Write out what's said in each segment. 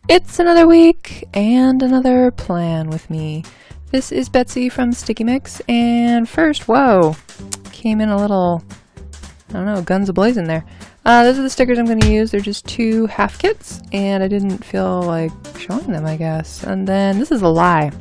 It's another week and another plan with me. This is Betsy from Sticky Mix, and first, whoa, came in a little, I don't know, guns a-blazing there. Those are the stickers I'm going to use. They're just 2 half kits, and I didn't feel like showing them, I guess. And then this is a lie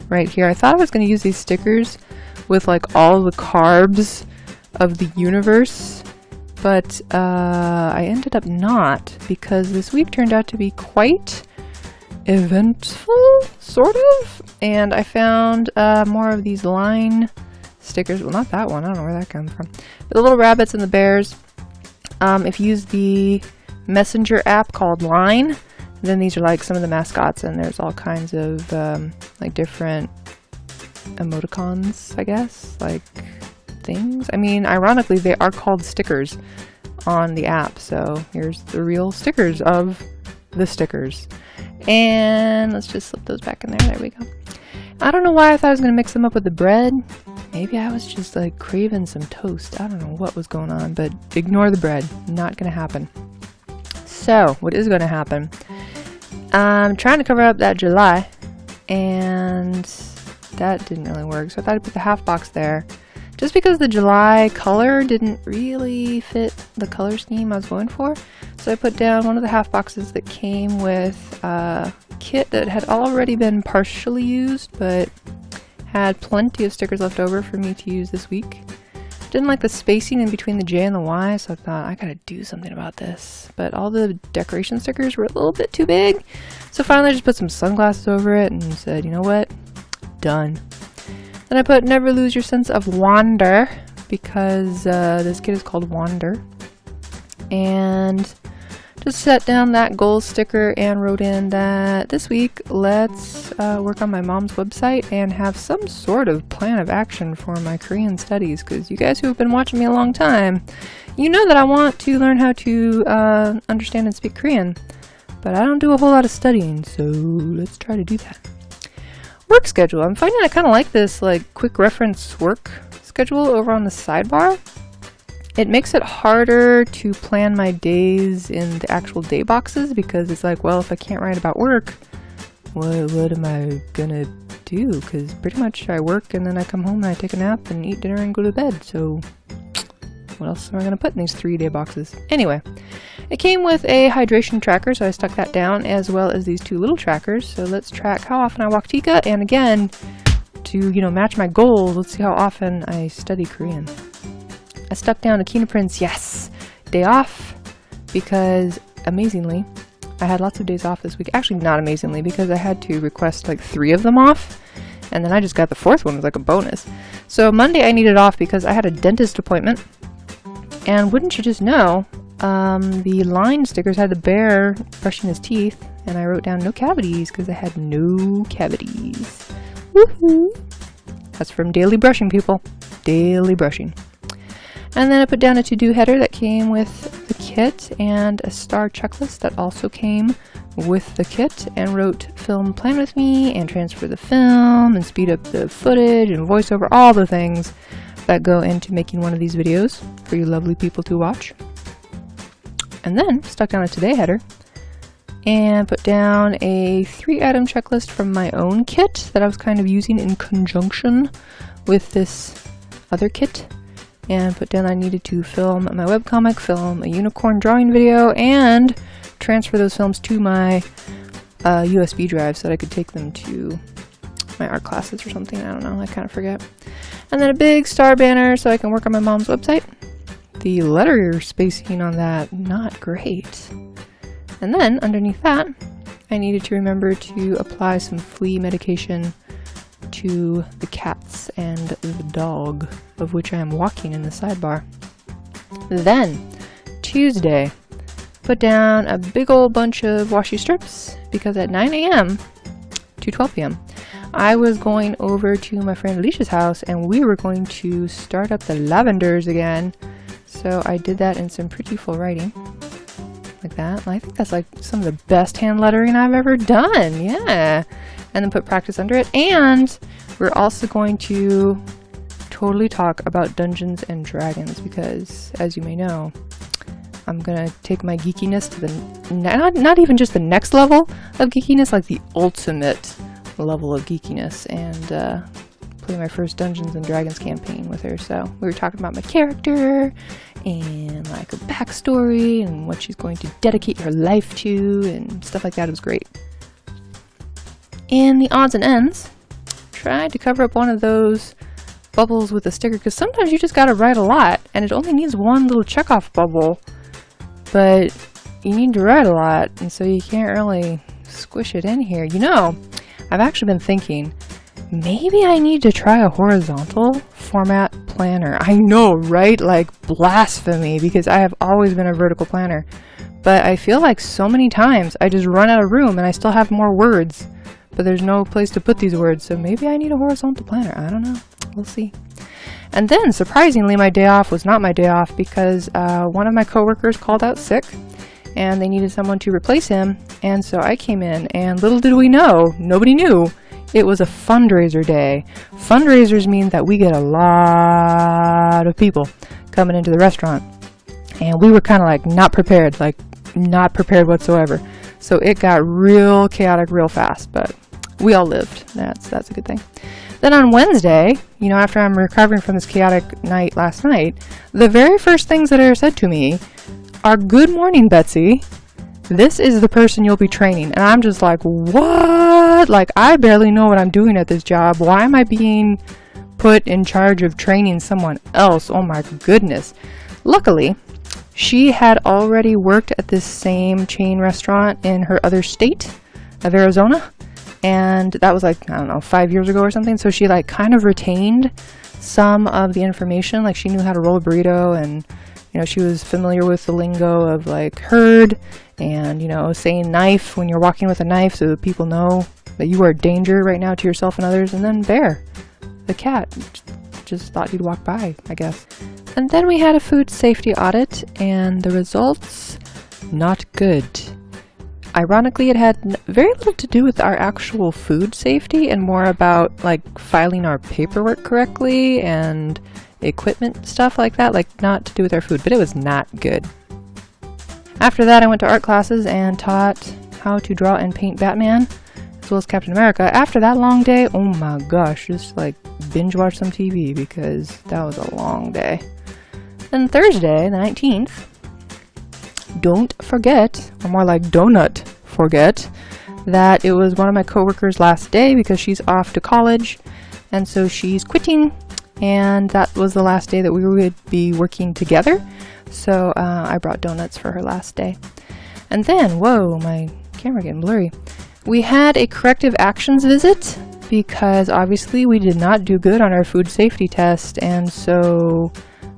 right here. I thought I was going to use these stickers with like all the carbs of the universe, but I ended up not, because this week turned out to be quite eventful, sort of, and I found more of these line stickers. Well, not that one, I don't know where that comes from. But the little rabbits and the bears. If you use the messenger app called Line, then these are like some of the mascots, and there's all kinds of like different emoticons, I guess, like things. I mean, ironically, they are called stickers on the app, so here's the real stickers of the stickers. And let's just slip those back in there. There we go. I don't know why I thought I was going to mix them up with the bread. Maybe I was just like craving some toast. I don't know what was going on, but ignore the bread. Not going to happen. So, what is going to happen? I'm trying to cover up that July, and that didn't really work. So I thought I'd put the half box there. Just because the July color didn't really fit the color scheme I was going for. So I put down one of the half boxes that came with a kit that had already been partially used, but had plenty of stickers left over for me to use this week. Didn't like the spacing in between the J and the Y, so I thought I gotta do something about this. But all the decoration stickers were a little bit too big, so finally I just put some sunglasses over it and said, you know what? Done. Then I put never lose your sense of wonder, because this kit is called Wander. And just set down that goal sticker and wrote in that this week let's work on my mom's website and have some sort of plan of action for my Korean studies, because you guys who have been watching me a long time, you know that I want to learn how to understand and speak Korean, but I don't do a whole lot of studying, so let's try to do that. Work schedule. I'm finding I kind of like this like quick reference work schedule over on the sidebar. It makes it harder to plan my days in the actual day boxes, because it's like, well, if I can't write about work, what am I gonna do? Because pretty much I work and then I come home and I take a nap and eat dinner and go to bed, so what else am I gonna put in these 3-day boxes? Anyway, it came with a hydration tracker, so I stuck that down, as well as these 2 little trackers. So let's track how often I walk Tika, and again, to, you know, match my goals, let's see how often I study Korean. I stuck down Akina Prince, yes, day off, because amazingly, I had lots of days off this week. Actually, not amazingly, because I had to request like 3 of them off, and then I just got the 4th one as like a bonus. So Monday I needed off because I had a dentist appointment, and wouldn't you just know, the line stickers had the bear brushing his teeth, and I wrote down no cavities because I had no cavities. Woohoo! That's from daily brushing, people. Daily brushing. And then I put down a to-do header that came with the kit, and a star checklist that also came with the kit, and wrote film plan with me, and transfer the film, and speed up the footage, and voiceover, all the things that go into making one of these videos for you lovely people to watch. And then stuck down a today header, and put down a 3-item checklist from my own kit that I was kind of using in conjunction with this other kit. And put down I needed to film my webcomic, film a unicorn drawing video, and transfer those films to my USB drive so that I could take them to my art classes or something. I don't know, I kind of forget. And then a big star banner so I can work on my mom's website. The letter spacing on that, not great. And then underneath that, I needed to remember to apply some flea medication to the cats and the dog, of which I am walking in the sidebar. Then, Tuesday, put down a big old bunch of washi strips, because at 9 a.m. to 12 p.m. I was going over to my friend Alicia's house, and we were going to start up the lavenders again. So I did that in some pretty full writing, like that. I think that's like some of the best hand lettering I've ever done, yeah. And then put practice under it. And we're also going to totally talk about Dungeons and Dragons, because as you may know, I'm gonna take my geekiness to the not even just the next level of geekiness, like the ultimate level of geekiness, and play my first Dungeons and Dragons campaign with her. So we were talking about my character and like a backstory and what she's going to dedicate her life to and stuff like that. It was great. In the odds and ends, tried to cover up one of those bubbles with a sticker, because sometimes you just gotta write a lot and it only needs one little checkoff bubble, but you need to write a lot, and so you can't really squish it in here. You know, I've actually been thinking, maybe I need to try a horizontal format planner. I know, right? Like blasphemy, because I have always been a vertical planner. But I feel like so many times I just run out of room and I still have more words, but there's no place to put these words. So maybe I need a horizontal planner. I don't know. We'll see. And then, surprisingly, my day off was not my day off, because one of my coworkers called out sick and they needed someone to replace him. And so I came in, and little did we know, nobody knew, it was a fundraiser day. Fundraisers mean that we get a lot of people coming into the restaurant. And we were kind of like not prepared whatsoever. So it got real chaotic real fast, but we all lived. That's a good thing. Then on Wednesday, you know, after I'm recovering from this chaotic night last night, the very first things that are said to me are, "Good morning, Betsy. This is the person you'll be training." And I'm just like, what? Like, I barely know what I'm doing at this job. Why am I being put in charge of training someone else? Oh my goodness. Luckily, she had already worked at this same chain restaurant in her other state of Arizona. And that was like, I don't know, 5 years ago or something. So she like kind of retained some of the information. Like, she knew how to roll a burrito, and, you know, she was familiar with the lingo of like herd and, you know, saying knife when you're walking with a knife so that people know that you are a danger right now to yourself and others. And then Bear, the cat, just thought he'd walk by, I guess. And then we had a food safety audit, and the results, not good. Ironically, it had very little to do with our actual food safety and more about like filing our paperwork correctly and equipment stuff like that, like not to do with our food, but it was not good. After that, I went to art classes and taught how to draw and paint Batman as well as Captain America. After that long day, oh my gosh, just like binge watch some TV, because that was a long day. Then Thursday, the 19th, don't forget, or more like donut forget, that it was one of my coworkers' last day because she's off to college, and so she's quitting, and that was the last day that we would be working together. So I brought donuts for her last day. And then, whoa, my camera getting blurry. We had a corrective actions visit because obviously we did not do good on our food safety test, and so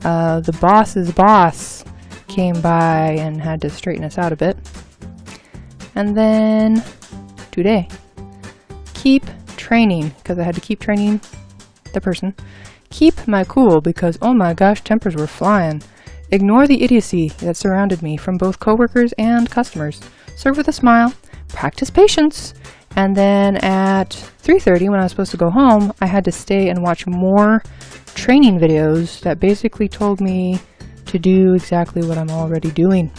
the boss's boss came by and had to straighten us out a bit. And then today, keep training, because I had to keep training the person. Keep my cool, because oh my gosh, tempers were flying. Ignore the idiocy that surrounded me from both coworkers and customers. Serve with a smile, practice patience, and then at 3:30 when I was supposed to go home, I had to stay and watch more training videos that basically told me to do exactly what I'm already doing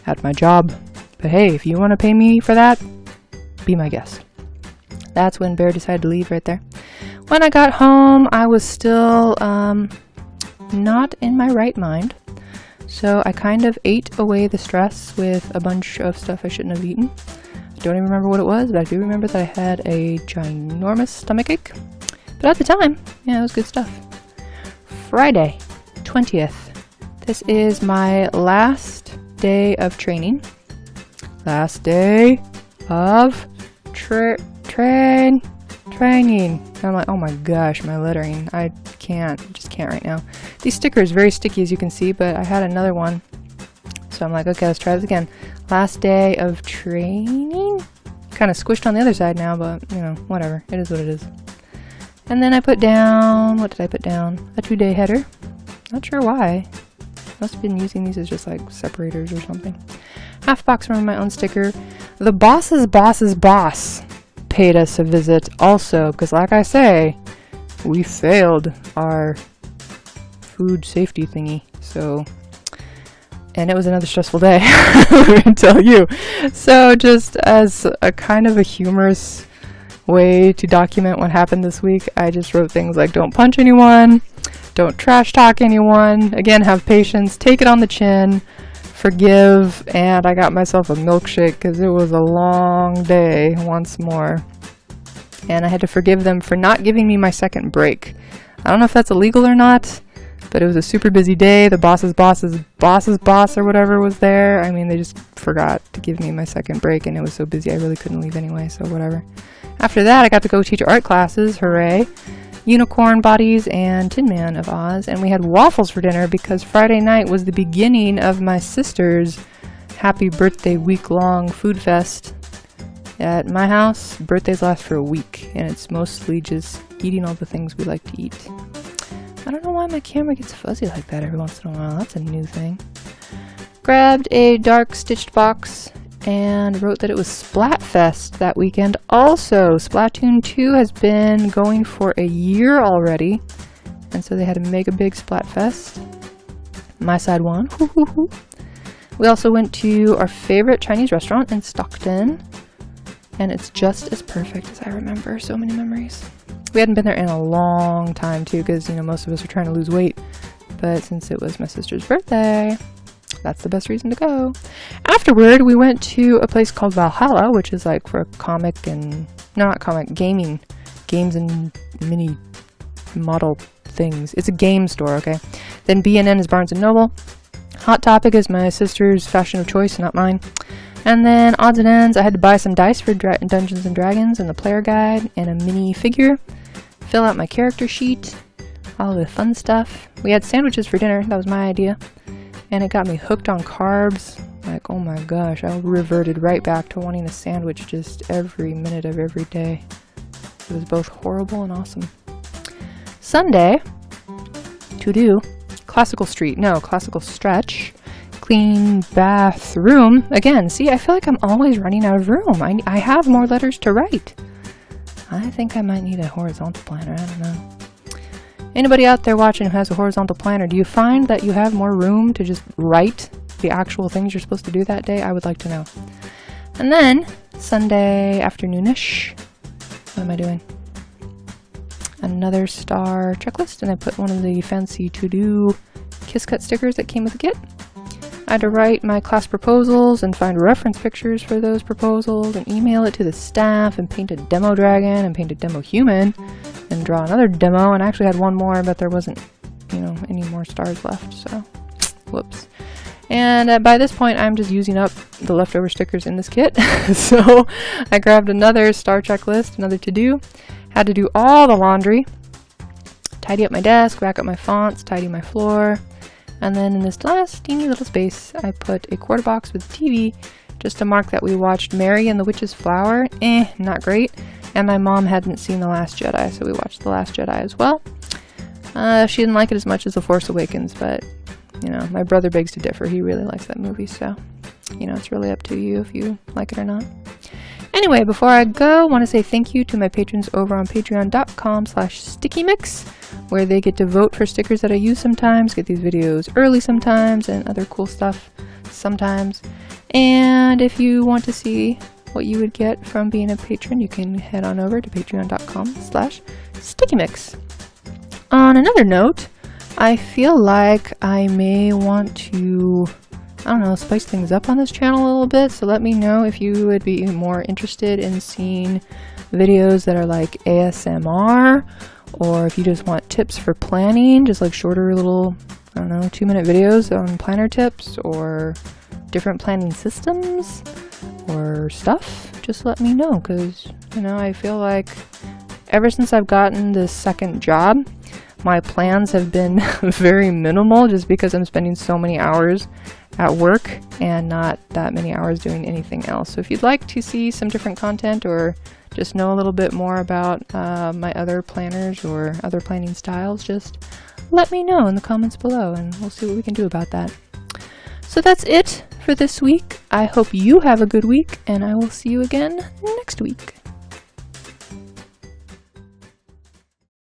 at my job. But hey, if you want to pay me for that, be my guest. That's when Bear decided to leave right there. When I got home, I was still not in my right mind. So I kind of ate away the stress with a bunch of stuff I shouldn't have eaten. I don't even remember what it was, but I do remember that I had a ginormous stomachache. But at the time, yeah, it was good stuff. Friday, 20th. This is my last day of training. Last day of training. And I'm like, oh my gosh, my lettering. I just can't right now. These stickers, very sticky as you can see, but I had another one. So I'm like, okay, let's try this again. Last day of training. Kind of squished on the other side now, but you know, whatever. It is what it is. And then I put down, what did I put down? A 2-day header. Not sure why. Must have been using these as just like separators or something. Half box from my own sticker. The boss's boss paid us a visit also, because like I say, we failed our food safety thingy. So and it was another stressful day, let me tell you. So just as a kind of a humorous way to document what happened this week, I just wrote things like, don't punch anyone, don't trash talk anyone, again, have patience, take it on the chin, forgive, and I got myself a milkshake because it was a long day once more. And I had to forgive them for not giving me my second break. I don't know if that's illegal or not, but it was a super busy day. The boss's boss or whatever was there. I mean, they just forgot to give me my second break, and it was so busy I really couldn't leave anyway, so whatever. After that, I got to go teach art classes, hooray. Unicorn bodies and Tin Man of Oz, and we had waffles for dinner because Friday night was the beginning of my sister's happy birthday week-long food fest. At my house, birthdays last for a week, and it's mostly just eating all the things we like to eat. I don't know why my camera gets fuzzy like that every once in a while. That's a new thing. Grabbed a dark stitched box and wrote that it was Splatfest that weekend. Also, Splatoon 2 has been going for a year already, and so they had a mega big Splatfest. My side won. We also went to our favorite Chinese restaurant in Stockton, and it's just as perfect as I remember. So many memories. We hadn't been there in a long time too, because most of us were trying to lose weight, but since it was my sister's birthday, that's the best reason to go. Afterward, we went to a place called Valhalla, which is like for comic and not comic gaming, games and mini model things. It's a game store, okay. Then B&N is Barnes & Noble. Hot Topic is my sister's fashion of choice, not mine. And then odds and ends, I had to buy some dice for Dungeons and Dragons and the player guide and a mini figure. Fill out my character sheet, all the fun stuff. We had sandwiches for dinner, that was my idea. And it got me hooked on carbs. Like, oh my gosh, I reverted right back to wanting a sandwich just every minute of every day. It was both horrible and awesome. Sunday, to do, classical stretch. Clean bathroom. Again, see, I feel like I'm always running out of room. I have more letters to write. I think I might need a horizontal planner. I don't know. Anybody out there watching who has a horizontal planner, do you find that you have more room to just write the actual things you're supposed to do that day? I would like to know. And then, Sunday afternoonish, what am I doing? Another star checklist, and I put one of the fancy to-do Kiss Cut stickers that came with the kit. I had to write my class proposals and find reference pictures for those proposals and email it to the staff and paint a demo dragon and paint a demo human and draw another demo, and I actually had one more, but there wasn't, any more stars left, so whoops. And by this point, I'm just using up the leftover stickers in this kit, so I grabbed another star checklist, another to-do, had to do all the laundry, tidy up my desk, back up my fonts, tidy my floor. And then in this last teeny little space, I put a quarter box with a TV just to mark that we watched Mary and the Witch's Flower. Not great. And my mom hadn't seen The Last Jedi, so we watched The Last Jedi as well. She didn't like it as much as The Force Awakens, but, my brother begs to differ. He really likes that movie, so, it's really up to you if you like it or not. Anyway, before I go, I want to say thank you to my patrons over on patreon.com/stickymix, where they get to vote for stickers that I use sometimes, get these videos early sometimes, and other cool stuff sometimes. And if you want to see what you would get from being a patron, you can head on over to patreon.com/stickymix. On another note, I feel like I may want to spice things up on this channel a little bit, so let me know if you would be more interested in seeing videos that are like ASMR, or if you just want tips for planning, just like shorter little, 2-minute videos on planner tips, or different planning systems, or stuff. Just let me know, because, I feel like ever since I've gotten this second job, my plans have been very minimal, just because I'm spending so many hours at work and not that many hours doing anything else. So if you'd like to see some different content, or just know a little bit more about my other planners or other planning styles, just let me know in the comments below and we'll see what we can do about that. So that's it for this week. I hope you have a good week, and I will see you again next week.